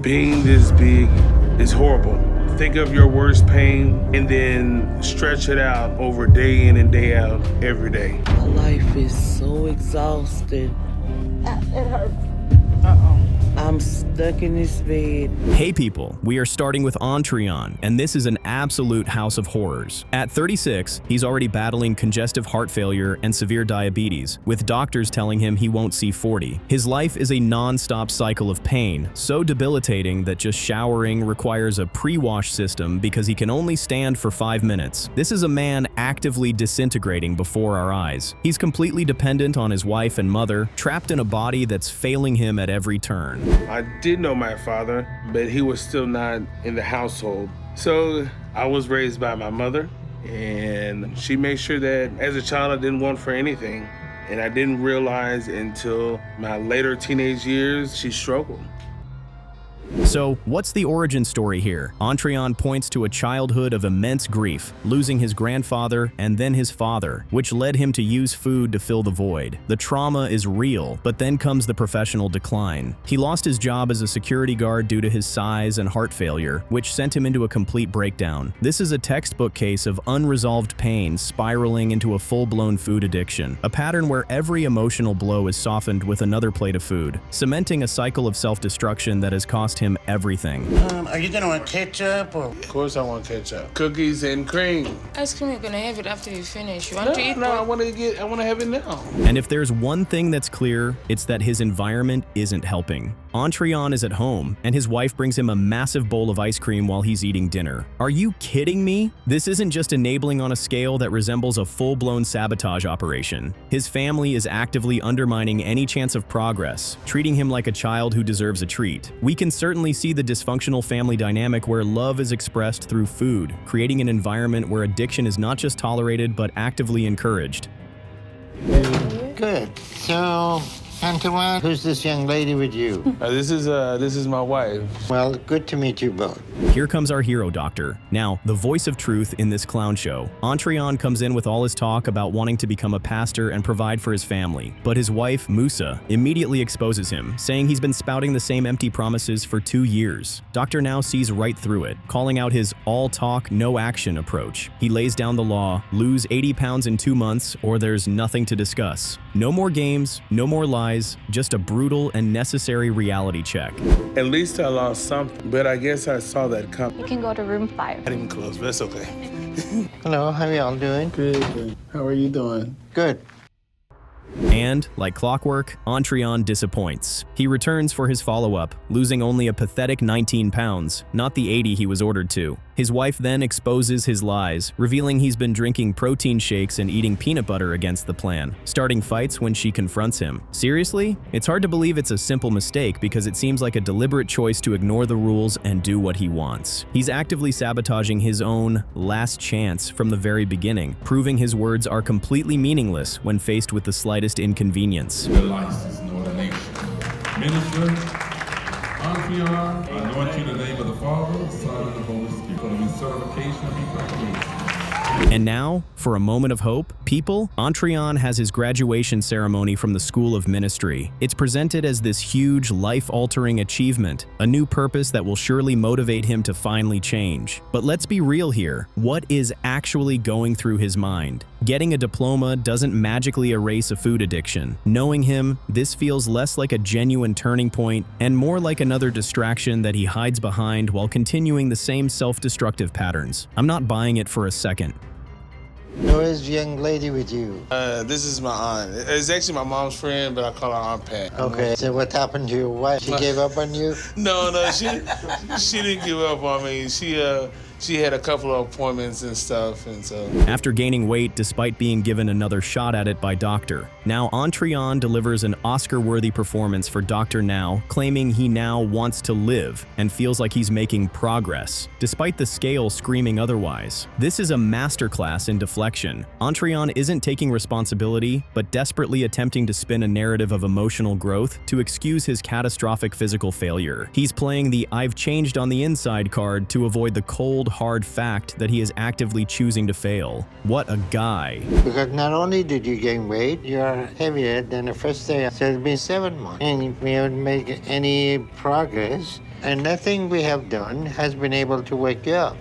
Being this big is horrible. Think of your worst pain and then stretch it out over day in and day out, every day. My life is so exhausted. It hurts. I'm stuck in this bed. Hey people, we are starting with Ontreon, and this is an absolute house of horrors. At 36, he's already battling congestive heart failure and severe diabetes, with doctors telling him he won't see 40. His life is a non-stop cycle of pain, so debilitating that just showering requires a pre-wash system because he can only stand for 5 minutes. This is a man actively disintegrating before our eyes. He's completely dependent on his wife and mother, trapped in a body that's failing him at every turn. I did know my father, but he was still not in the household. So I was raised by my mother, and she made sure that as a child I didn't want for anything. And I didn't realize until my later teenage years she struggled. So, what's the origin story here? Ontreon points to a childhood of immense grief, losing his grandfather and then his father, which led him to use food to fill the void. The trauma is real, but then comes the professional decline. He lost his job as a security guard due to his size and heart failure, which sent him into a complete breakdown. This is a textbook case of unresolved pain spiraling into a full-blown food addiction, a pattern where every emotional blow is softened with another plate of food, cementing a cycle of self-destruction that has cost him everything. Are you gonna want ketchup or? Of course I want ketchup. Cookies and cream. Ice cream, you're gonna have it after you finish. You want to eat? No, I want to have it now. And if there's one thing that's clear, it's that his environment isn't helping. Ontreon is at home, and his wife brings him a massive bowl of ice cream while he's eating dinner. Are you kidding me? This isn't just enabling on a scale that resembles a full-blown sabotage operation. His family is actively undermining any chance of progress, treating him like a child who deserves a treat. We can certainly see the dysfunctional family dynamic where love is expressed through food, creating an environment where addiction is not just tolerated but actively encouraged. Good. So, Antoine, who's this young lady with you? This is my wife. Well, good to meet you both. Here comes our hero doctor. Now, the voice of truth in this clown show. Ontreon comes in with all his talk about wanting to become a pastor and provide for his family. But his wife, Musa, immediately exposes him, saying he's been spouting the same empty promises for 2 years. Doctor now sees right through it, calling out his all talk, no action approach. He lays down the law: lose 80 pounds in 2 months or there's nothing to discuss. No more games, no more lies, just a brutal and necessary reality check. At least I lost something, but I guess I saw that coming. You can go to room 5. Not even close, but it's okay. Hello, how are y'all doing? Good. How are you doing? Good. And, like clockwork, Ontreon disappoints. He returns for his follow-up, losing only a pathetic 19 pounds, not the 80 he was ordered to. His wife then exposes his lies, revealing he's been drinking protein shakes and eating peanut butter against the plan, starting fights when she confronts him. Seriously? It's hard to believe it's a simple mistake because it seems like a deliberate choice to ignore the rules and do what he wants. He's actively sabotaging his own last chance from the very beginning, proving his words are completely meaningless when faced with the slightest inconvenience. The license and ordination. Minister, Ontreon, I anoint you in the name of the Father, the Son, and the Holy Spirit. For the recertification of your proclamation. And now, for a moment of hope, people, Ontreon has his graduation ceremony from the School of Ministry. It's presented as this huge, life-altering achievement, a new purpose that will surely motivate him to finally change. But let's be real here. What is actually going through his mind? Getting a diploma doesn't magically erase a food addiction. Knowing him, this feels less like a genuine turning point and more like another distraction that he hides behind while continuing the same self-destructive patterns. I'm not buying it for a second. Who is the young lady with you? This is my aunt. It's actually my mom's friend, but I call her Aunt Pat. Okay, so what happened to your wife? She gave up on you? No, she didn't give up on me. She had a couple of appointments and stuff, and so. After gaining weight despite being given another shot at it by Doctor, now Ontreon delivers an Oscar-worthy performance for Dr. Now, claiming he now wants to live and feels like he's making progress, despite the scale screaming otherwise. This is a masterclass in deflection. Ontreon isn't taking responsibility, but desperately attempting to spin a narrative of emotional growth to excuse his catastrophic physical failure. He's playing the "I've changed on the inside" card to avoid the cold, hard fact that he is actively choosing to fail. What a guy. Because not only did you gain weight, you're heavier than the first day. So it's been 7 months. And if we haven't made any progress, And nothing we have done has been able to wake you up.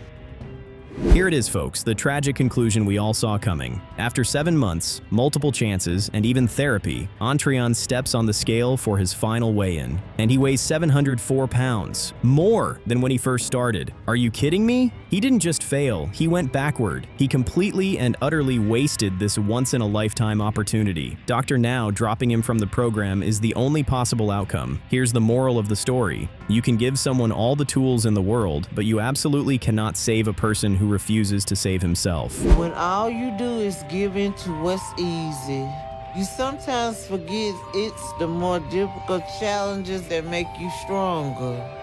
Here it is, folks, the tragic conclusion we all saw coming. After 7 months, multiple chances, and even therapy, Ontreon steps on the scale for his final weigh-in, and he weighs 704 pounds, more than when he first started. Are you kidding me? He didn't just fail, he went backward. He completely and utterly wasted this once-in-a-lifetime opportunity. Dr. Now dropping him from the program is the only possible outcome. Here's the moral of the story. You can give someone all the tools in the world, but you absolutely cannot save a person who refuses to save himself. When all you do is give in to what's easy, you sometimes forget it's the more difficult challenges that make you stronger.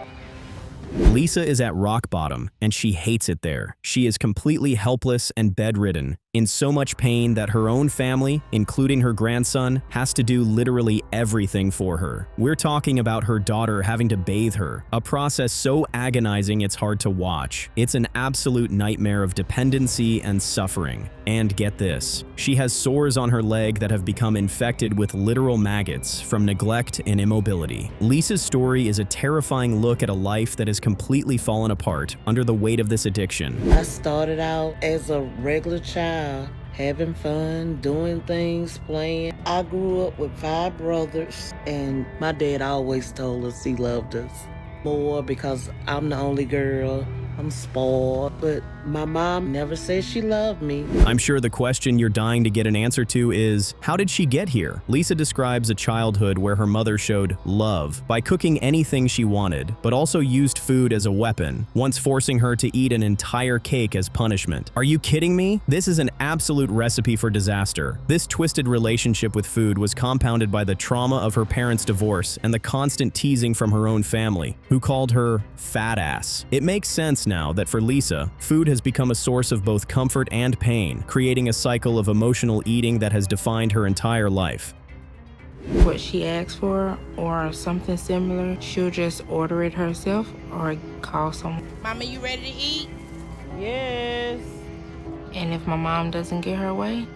Lisa is at rock bottom, and she hates it there. She is completely helpless and bedridden, in so much pain that her own family, including her grandson, has to do literally everything for her. We're talking about her daughter having to bathe her, a process so agonizing it's hard to watch. It's an absolute nightmare of dependency and suffering. And get this, she has sores on her leg that have become infected with literal maggots from neglect and immobility. Lisa's story is a terrifying look at a life that has completely fallen apart under the weight of this addiction. I started out as a regular child, having fun, doing things, playing. I grew up with 5 brothers, and my dad always told us he loved us more because I'm the only girl. I'm spoiled, but my mom never said she loved me. I'm sure the question you're dying to get an answer to is, how did she get here? Lisa describes a childhood where her mother showed love by cooking anything she wanted, but also used food as a weapon, once forcing her to eat an entire cake as punishment. Are you kidding me? This is an absolute recipe for disaster. This twisted relationship with food was compounded by the trauma of her parents' divorce and the constant teasing from her own family, who called her fat ass. It makes sense now that for Lisa, food has become a source of both comfort and pain, creating a cycle of emotional eating that has defined her entire life. What she asks for or something similar, she'll just order it herself or call someone. Mama, you ready to eat? Yes. And if my mom doesn't get her way,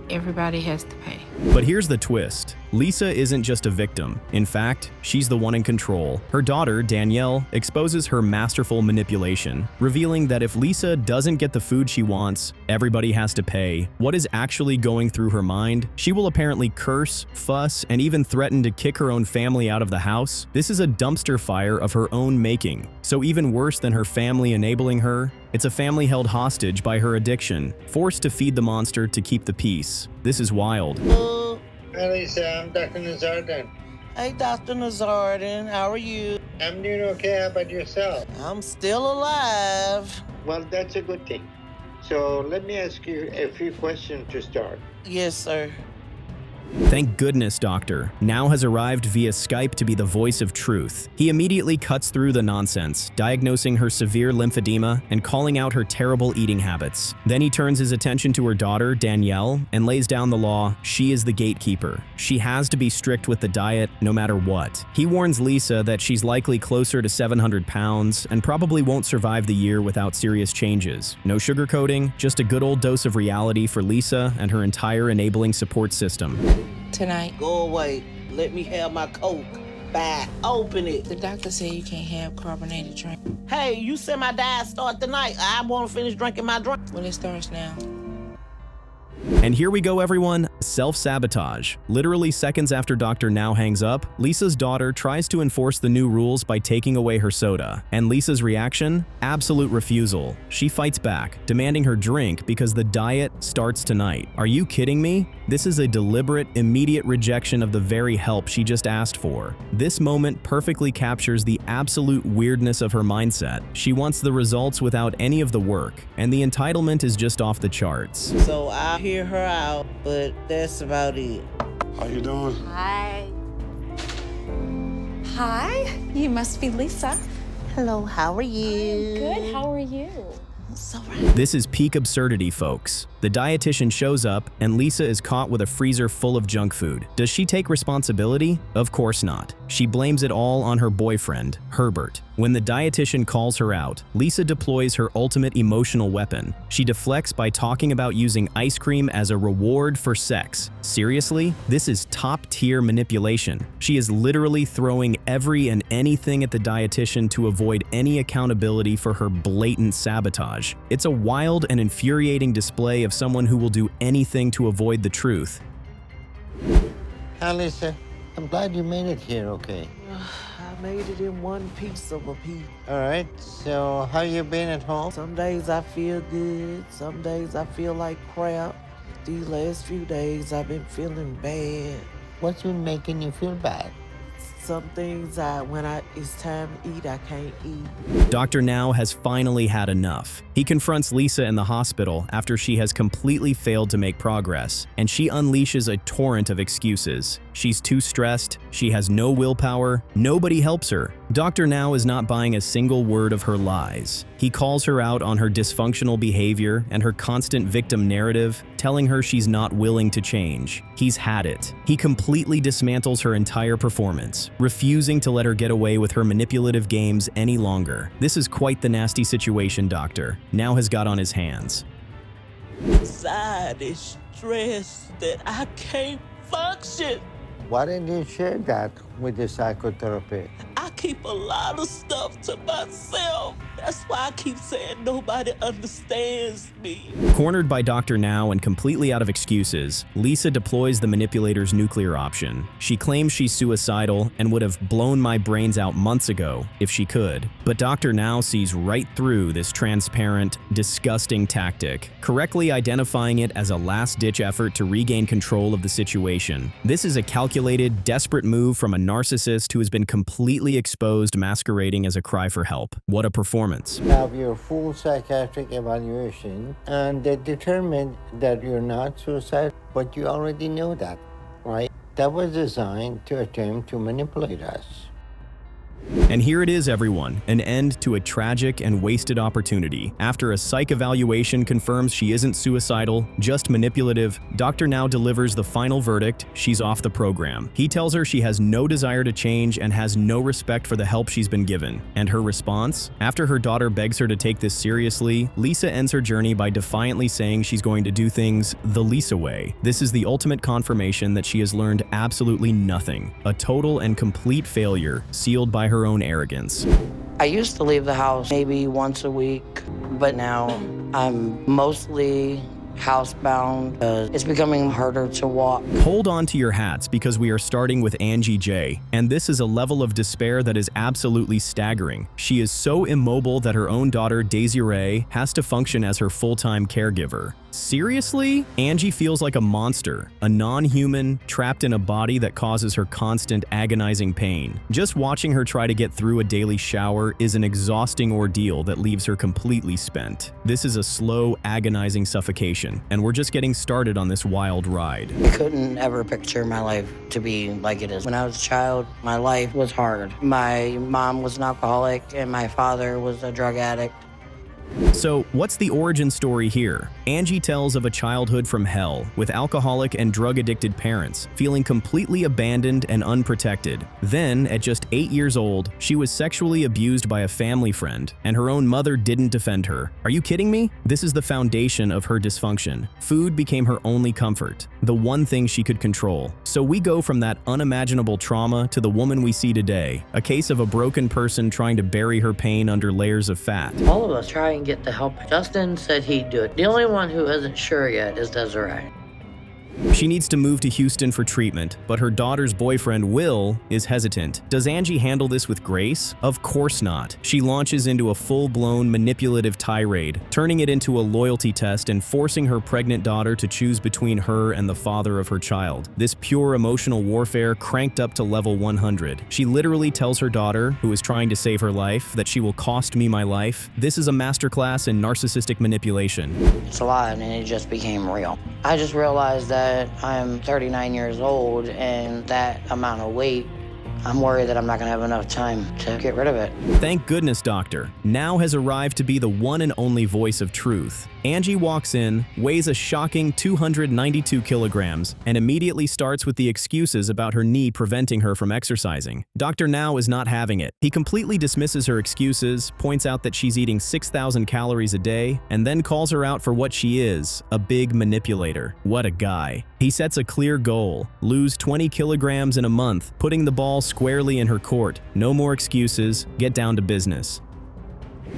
everybody has to pay. But here's the twist. Lisa isn't just a victim. In fact, she's the one in control. Her daughter, Danielle, exposes her masterful manipulation, revealing that if Lisa doesn't get the food she wants, everybody has to pay. What is actually going through her mind? She will apparently curse, fuss, and even threaten to kick her own family out of the house. This is a dumpster fire of her own making. So even worse than her family enabling her, it's a family held hostage by her addiction, forced to feed the monster to keep the peace. This is wild. Hi, Lisa. I'm Dr. Nazardin. Hey, Dr. Nazardin, how are you? I'm doing okay. How about yourself? I'm still alive. Well, that's a good thing. So let me ask you a few questions to start. Yes, sir. Thank goodness Doctor now has arrived via Skype to be the voice of truth. He immediately cuts through the nonsense, diagnosing her severe lymphedema and calling out her terrible eating habits. Then he turns his attention to her daughter, Danielle, and lays down the law. She is the gatekeeper. She has to be strict with the diet no matter what. He warns Lisa that she's likely closer to 700 pounds and probably won't survive the year without serious changes. No sugarcoating, just a good old dose of reality for Lisa and her entire enabling support system. Tonight, Go away. Let me have my Coke. Bye. Open it. the doctor said you can't have carbonated drink. Hey, you said my diet start tonight. I want to finish drinking my drink. Well, it starts now. And here we go, everyone. Self-sabotage. Literally seconds after Dr. Now hangs up, Lisa's daughter tries to enforce the new rules by taking away her soda. And Lisa's reaction? Absolute refusal. She fights back, demanding her drink because the diet starts tonight. Are you kidding me? This is a deliberate, immediate rejection of the very help she just asked for. This moment perfectly captures the absolute weirdness of her mindset. She wants the results without any of the work, and the entitlement is just off the charts. So I'll hear her out, but that's about it. How you doing? Hi. Hi, you must be Lisa. Hello, how are you? Good, how are you? It's all right. This is peak absurdity, folks. The dietitian shows up, and Lisa is caught with a freezer full of junk food. Does she take responsibility? Of course not. She blames it all on her boyfriend, Herbert. When the dietitian calls her out, Lisa deploys her ultimate emotional weapon. She deflects by talking about using ice cream as a reward for sex. Seriously? This is top-tier manipulation. She is literally throwing every and anything at the dietitian to avoid any accountability for her blatant sabotage. It's a wild and infuriating display of someone who will do anything to avoid the truth. Hi, Lisa. I'm glad you made it here okay. I made it in one piece of a piece. All right, so how you been at home? Some days I feel good, some days I feel like crap. These last few days I've been feeling bad. What's been making you feel bad? Some things when it's time to eat, I can't eat. Dr. Now has finally had enough. He confronts Lisa in the hospital after she has completely failed to make progress, and she unleashes a torrent of excuses. She's too stressed, she has no willpower, nobody helps her. Dr. Now is not buying a single word of her lies. He calls her out on her dysfunctional behavior and her constant victim narrative, telling her she's not willing to change. He's had it. He completely dismantles her entire performance, refusing to let her get away with her manipulative games any longer. This is quite the nasty situation Doctor Now has got on his hands. Anxiety, stress that I can't function. Why didn't you share that with the psychotherapist? I keep a lot of stuff to myself. That's why I keep saying nobody understands me. Cornered by Dr. Now and completely out of excuses, Lisa deploys the manipulator's nuclear option. She claims she's suicidal and would have blown my brains out months ago if she could. But Dr. Now sees right through this transparent, disgusting tactic, correctly identifying it as a last-ditch effort to regain control of the situation. This is a calculated, desperate move from a narcissist who has been completely exposed, masquerading as a cry for help. What a performance. Have your full psychiatric evaluation, and they determined that you're not suicidal, but you already know that, right? That was designed to attempt to manipulate us. And here it is, everyone, an end to a tragic and wasted opportunity. After a psych evaluation confirms she isn't suicidal, just manipulative, Dr. Now delivers the final verdict: she's off the program. He tells her she has no desire to change and has no respect for the help she's been given. And her response? After her daughter begs her to take this seriously, Lisa ends her journey by defiantly saying she's going to do things the Lisa way. This is the ultimate confirmation that she has learned absolutely nothing. A total and complete failure, sealed by her own arrogance. I used to leave the house maybe once a week, but now I'm mostly housebound. It's becoming harder to walk. Hold on to your hats because we are starting with Angie J, and this is a level of despair that is absolutely staggering. She is so immobile that her own daughter, Desiree, has to function as her full-time caregiver. Seriously? Angie feels like a monster, a non-human, trapped in a body that causes her constant agonizing pain. Just watching her try to get through a daily shower is an exhausting ordeal that leaves her completely spent. This is a slow, agonizing suffocation, and we're just getting started on this wild ride. I couldn't ever picture my life to be like it is. When I was a child, my life was hard. My mom was an alcoholic and my father was a drug addict. So, what's the origin story here? Angie tells of a childhood from hell, with alcoholic and drug-addicted parents, feeling completely abandoned and unprotected. Then, at just 8 years old, she was sexually abused by a family friend, and her own mother didn't defend her. Are you kidding me? This is the foundation of her dysfunction. Food became her only comfort, the one thing she could control. So we go from that unimaginable trauma to the woman we see today, a case of a broken person trying to bury her pain under layers of fat. All of us try and get the help. Justin said he'd do it. The only one who isn't sure yet is Desiree. She needs to move to Houston for treatment, but her daughter's boyfriend, Will, is hesitant. Does Angie handle this with grace? Of course not. She launches into a full-blown manipulative tirade, turning it into a loyalty test and forcing her pregnant daughter to choose between her and the father of her child. This pure emotional warfare cranked up to level 100. She literally tells her daughter, who is trying to save her life, that she will cost me my life. This is a masterclass in narcissistic manipulation. It's a lot, and it just became real. I just realized that I'm 39 years old, and that amount of weight, I'm worried that I'm not gonna have enough time to get rid of it. Thank goodness Dr. Now has arrived to be the one and only voice of truth. Angie walks in, weighs a shocking 292 kilograms, and immediately starts with the excuses about her knee preventing her from exercising. Dr. Now is not having it. He completely dismisses her excuses, points out that she's eating 6,000 calories a day, and then calls her out for what she is, a big manipulator. What a guy. He sets a clear goal: lose 20 kilograms in a month, putting the ball squarely in her court. No more excuses, get down to business.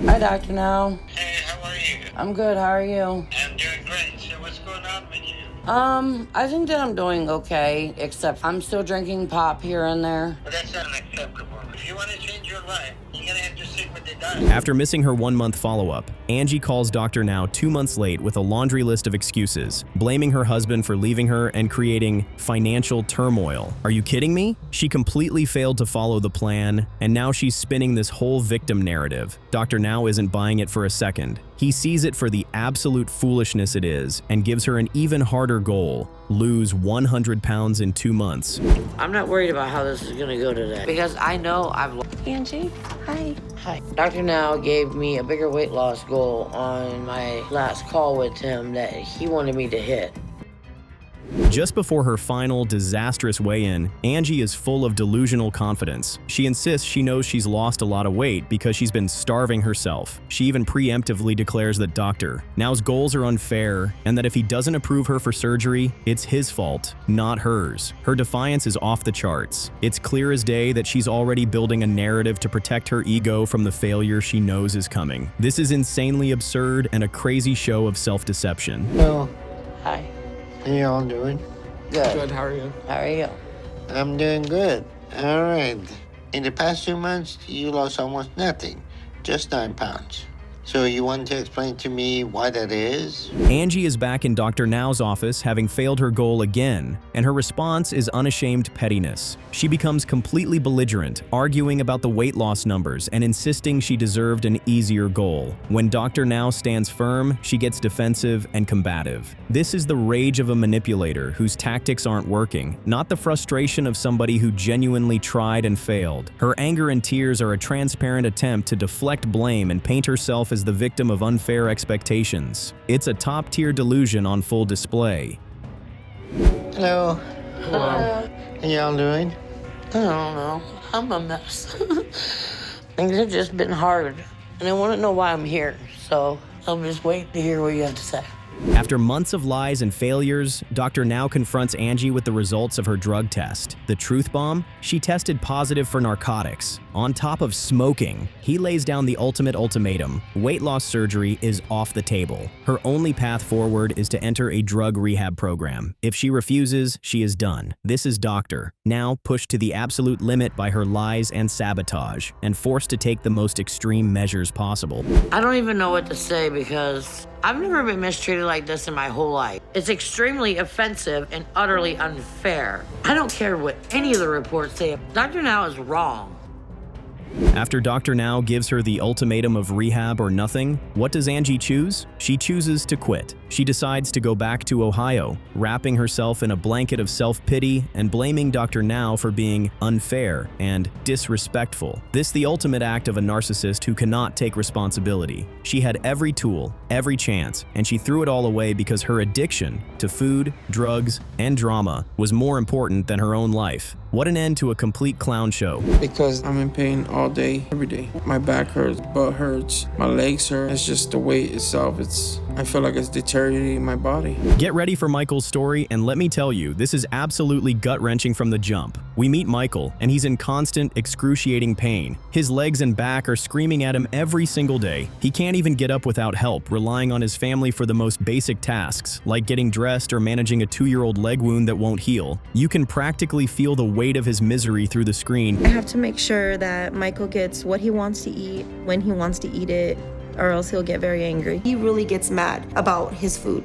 Hi, Dr. Now. Hey, how are you? I'm good, how are you? I'm doing great. So what's going on with you? I think that I'm doing okay, except I'm still drinking pop here and there. Well, that's unacceptable. If you want to change your life, you're going to have to sit with the doctor. After missing her 1-month follow-up, Angie calls Dr. Now 2 months late with a laundry list of excuses, blaming her husband for leaving her and creating financial turmoil. Are you kidding me? She completely failed to follow the plan, and now she's spinning this whole victim narrative. Dr. Now isn't buying it for a second. He sees it for the absolute foolishness it is and gives her an even harder goal: lose 100 pounds in 2 months. I'm not worried about how this is gonna go today, because I know I've... Angie, hi. Hi. Dr. Now gave me a bigger weight loss goal on my last call with him that he wanted me to hit. Just before her final, disastrous weigh-in, Angie is full of delusional confidence. She insists she knows she's lost a lot of weight because she's been starving herself. She even preemptively declares that Dr. Now's goals are unfair and that if he doesn't approve her for surgery, it's his fault, not hers. Her defiance is off the charts. It's clear as day that she's already building a narrative to protect her ego from the failure she knows is coming. This is insanely absurd and a crazy show of self-deception. Hello. Hi. How you all doing? Good. Good, how are you? How are you? I'm doing good. All right. In the past 2 months, you lost almost nothing. Just 9 pounds. So you want to explain to me why that is? Angie is back in Dr. Now's office, having failed her goal again, and her response is unashamed pettiness. She becomes completely belligerent, arguing about the weight loss numbers and insisting she deserved an easier goal. When Dr. Now stands firm, she gets defensive and combative. This is the rage of a manipulator whose tactics aren't working, not the frustration of somebody who genuinely tried and failed. Her anger and tears are a transparent attempt to deflect blame and paint herself as the victim of unfair expectations. It's a top-tier delusion on full display. Hello. Hello. How y'all doing? I don't know. I'm a mess. Things have just been hard, and I want to know why I'm here, so I'm just waiting to hear what you have to say. After months of lies and failures, Dr. Now confronts Angie with the results of her drug test. The truth bomb? She tested positive for narcotics. On top of smoking, he lays down the ultimate ultimatum. Weight loss surgery is off the table. Her only path forward is to enter a drug rehab program. If she refuses, she is done. This is Dr. Now pushed to the absolute limit by her lies and sabotage, and forced to take the most extreme measures possible. I don't even know what to say because I've never been mistreated like this in my whole life. It's extremely offensive and utterly unfair. I don't care what any of the reports say. Dr. Now is wrong. After Dr. Now gives her the ultimatum of rehab or nothing, what does Angie choose? She chooses to quit. She decides to go back to Ohio, wrapping herself in a blanket of self-pity and blaming Dr. Now for being unfair and disrespectful. This the ultimate act of a narcissist who cannot take responsibility. She had every tool, every chance, and she threw it all away because her addiction to food, drugs, and drama was more important than her own life. What an end to a complete clown show. Because I'm in pain all day, every day. My back hurts, butt hurts, my legs hurt. It's just the weight itself. I feel like it's deteriorating my body. Get ready for Michael's story, and let me tell you, this is absolutely gut-wrenching from the jump. We meet Michael, and he's in constant, excruciating pain. His legs and back are screaming at him every single day. He can't even get up without help, relying on his family for the most basic tasks, like getting dressed or managing a 2-year-old leg wound that won't heal. You can practically feel the weight of his misery through the screen. I have to make sure that Michael gets what he wants to eat, when he wants to eat it, or else he'll get very angry. He really gets mad about his food.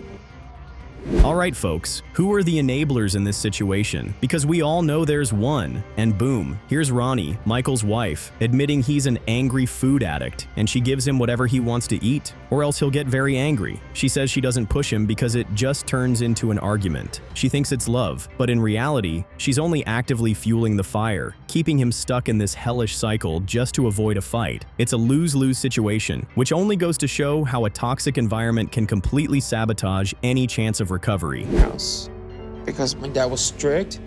Alright folks, who are the enablers in this situation? Because we all know there's one. And boom, here's Ronnie, Michael's wife, admitting he's an angry food addict, and she gives him whatever he wants to eat, or else he'll get very angry. She says she doesn't push him because it just turns into an argument. She thinks it's love, but in reality, she's only actively fueling the fire, keeping him stuck in this hellish cycle just to avoid a fight. It's a lose-lose situation, which only goes to show how a toxic environment can completely sabotage any chance of recovery. House. Because my dad was strict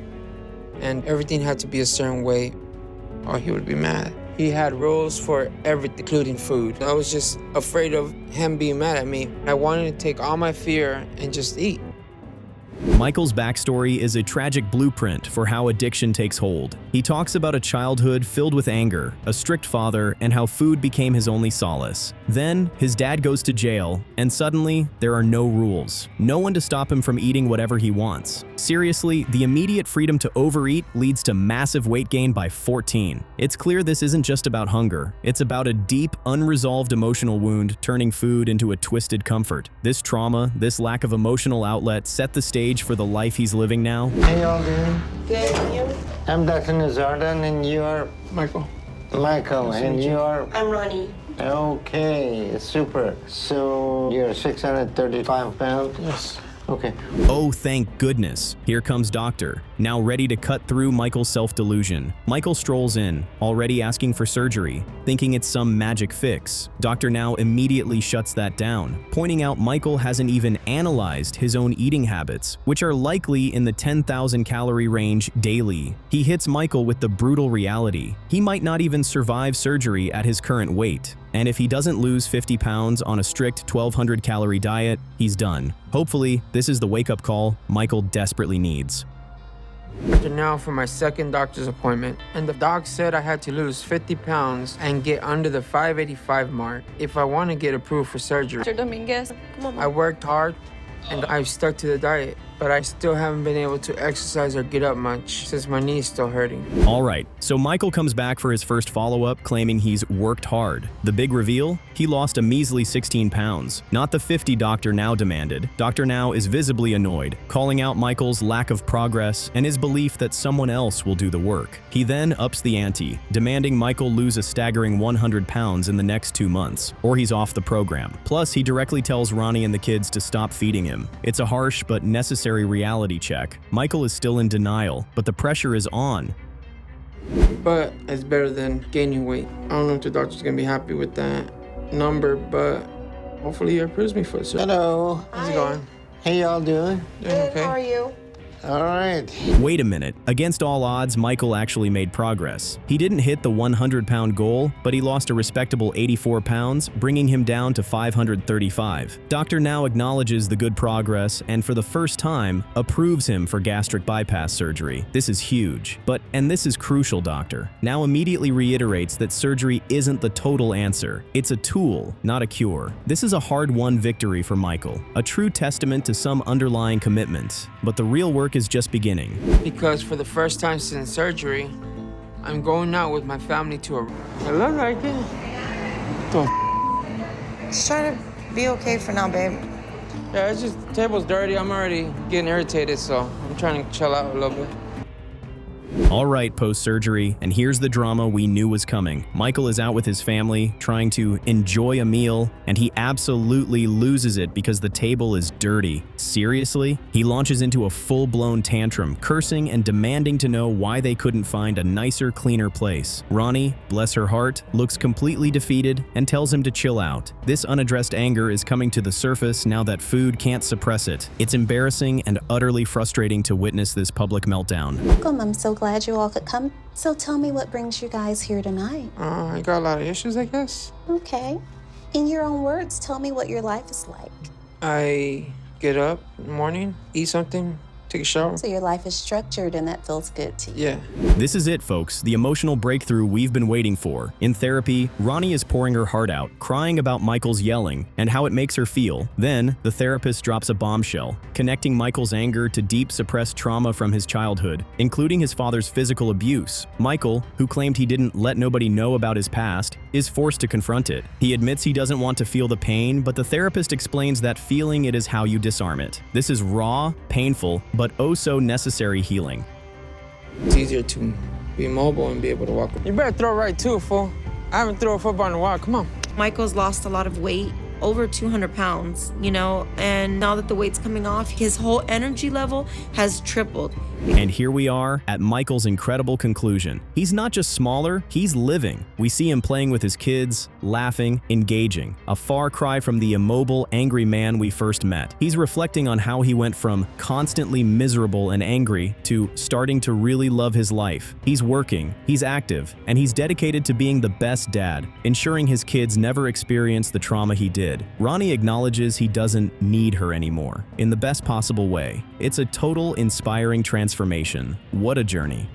and everything had to be a certain way or he would be mad. He had rules for everything, including food. I was just afraid of him being mad at me. I wanted to take all my fear and just eat. Michael's backstory is a tragic blueprint for how addiction takes hold. He talks about a childhood filled with anger, a strict father, and how food became his only solace. Then, his dad goes to jail, and suddenly, there are no rules. No one to stop him from eating whatever he wants. Seriously, the immediate freedom to overeat leads to massive weight gain by 14. It's clear this isn't just about hunger. It's about a deep, unresolved emotional wound turning food into a twisted comfort. This trauma, this lack of emotional outlet set the stage for the life he's living now. How y'all doing? Good, and you? I'm Dr. Nazardan, and you are? Michael. Michael, and you are? I'm Ronnie. Okay, super. So you're 635 pounds? Yes. Okay. Oh, thank goodness. Here comes Doctor, now ready to cut through Michael's self-delusion. Michael strolls in, already asking for surgery, thinking it's some magic fix. Doctor now immediately shuts that down, pointing out Michael hasn't even analyzed his own eating habits, which are likely in the 10,000 calorie range daily. He hits Michael with the brutal reality. He might not even survive surgery at his current weight. And if he doesn't lose 50 pounds on a strict 1,200 calorie diet, he's done. Hopefully, this is the wake-up call Michael desperately needs. After now for my second doctor's appointment, and the doc said I had to lose 50 pounds and get under the 585 mark if I want to get approved for surgery. Mr. Dominguez, come on. I worked hard and I've stuck to the diet, but I still haven't been able to exercise or get up much since my knee's still hurting. Alright, so Michael comes back for his first follow-up claiming he's worked hard. The big reveal? He lost a measly 16 pounds, not the 50 Dr. Now demanded. Dr. Now is visibly annoyed, calling out Michael's lack of progress and his belief that someone else will do the work. He then ups the ante, demanding Michael lose a staggering 100 pounds in the next 2 months, or he's off the program. Plus, he directly tells Ronnie and the kids to stop feeding him. It's a harsh but necessary reality check. Michael is still in denial, but the pressure is on. But it's better than gaining weight. I don't know if the doctor's gonna be happy with that number, but hopefully he approves me for surgery. Hello. How's it going? How y'all doing? Doing okay? How are you? All right. Wait a minute. Against all odds, Michael actually made progress. He didn't hit the 100-pound goal, but he lost a respectable 84 pounds, bringing him down to 535. Doctor Now acknowledges the good progress and for the first time, approves him for gastric bypass surgery. This is huge. And this is crucial, Doctor. Now immediately reiterates that surgery isn't the total answer. It's a tool, not a cure. This is a hard-won victory for Michael, a true testament to some underlying commitment. But the real work is just beginning. Because for the first time since surgery, I'm going out with my family to a... I look like it. Just try to be okay for now, babe. Yeah, it's just the table's dirty. I'm already getting irritated, so I'm trying to chill out a little bit. Alright, post-surgery, and here's the drama we knew was coming. Michael is out with his family, trying to enjoy a meal, and he absolutely loses it because the table is dirty. Seriously? He launches into a full-blown tantrum, cursing and demanding to know why they couldn't find a nicer, cleaner place. Ronnie, bless her heart, looks completely defeated and tells him to chill out. This unaddressed anger is coming to the surface now that food can't suppress it. It's embarrassing and utterly frustrating to witness this public meltdown. Welcome. I'm so glad you all could come. So tell me what brings you guys here tonight. I got a lot of issues, I guess. Okay. In your own words, tell me what your life is like. I get up in the morning, eat something, take a shower. So your life is structured and that feels good to you. Yeah. This is it, folks, the emotional breakthrough we've been waiting for. In therapy, Ronnie is pouring her heart out, crying about Michael's yelling and how it makes her feel. Then, the therapist drops a bombshell, connecting Michael's anger to deep suppressed trauma from his childhood, including his father's physical abuse. Michael, who claimed he didn't let nobody know about his past, is forced to confront it. He admits he doesn't want to feel the pain, but the therapist explains that feeling it is how you disarm it. This is raw, painful, but oh so necessary healing. It's easier to be mobile and be able to walk. You better throw right too, fool. I haven't thrown a football in a while. Come on. Michael's lost a lot of weight, over 200 pounds, you know, and now that the weight's coming off, his whole energy level has tripled. And here we are at Michael's incredible conclusion. He's not just smaller, he's living. We see him playing with his kids, laughing, engaging. A far cry from the immobile, angry man we first met. He's reflecting on how he went from constantly miserable and angry to starting to really love his life. He's working, he's active, and he's dedicated to being the best dad, ensuring his kids never experience the trauma he did. Ronnie acknowledges he doesn't need her anymore, in the best possible way. It's a total inspiring transformation. What a journey.